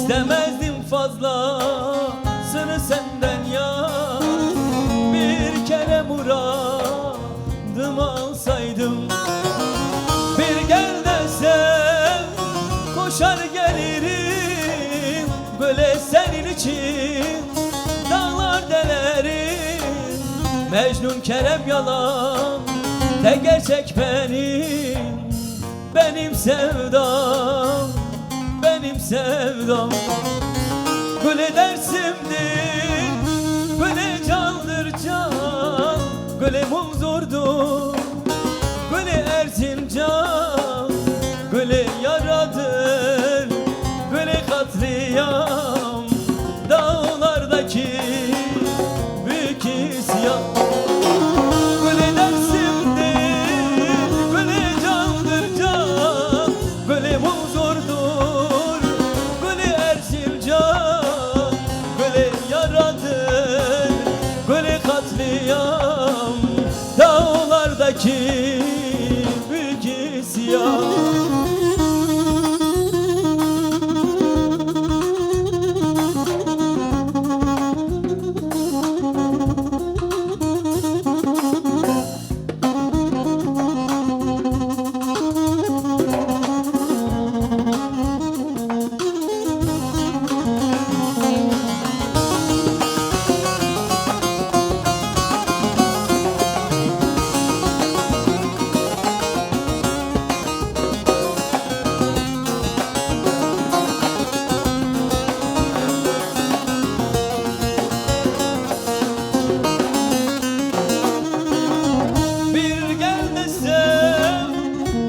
İstemezdim fazlasını senden ya. Bir kere muradımı alsaydım. Bir gel desem koşar gelirim, böyle senin için dağlar delerim. Mecnun Kerem yalan, tek gerçek benim sevdam, benim sevdam. Gülü dersimdir, gülü candır can, gülü muzurdur, gülü Erzincan, gülü yaradır, gülü katliam, dağlardaki büyük isyan. Gülü dersimdir, gülü candır can, gülü muzurdur, gülü Erzincan, gülü yaradır, gülü katliam, dağlardaki büyük isyan.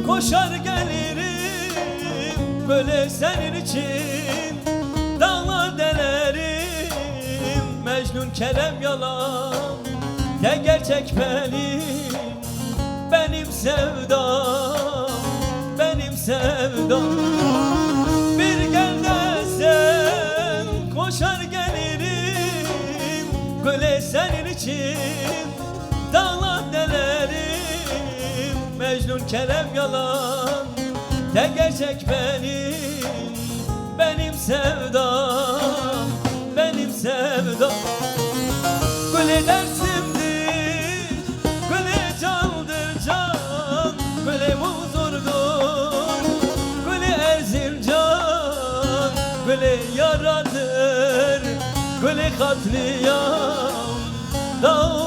Koşar gelirim, böyle senin için dağlar delerim. Mecnun Kerem yalan, tek gerçek benim sevdam, benim sevdam. Bir gel desen koşar gelirim, böyle senin için dağlar delerim. Mecnun Kerem yalan, tek gerçek benim sevdam, benim sevdam. Gülü dersimdir, gülü candır can, gülü muzurdur, gülü Erzincan, gülü yaradır, gülü katliam, dağ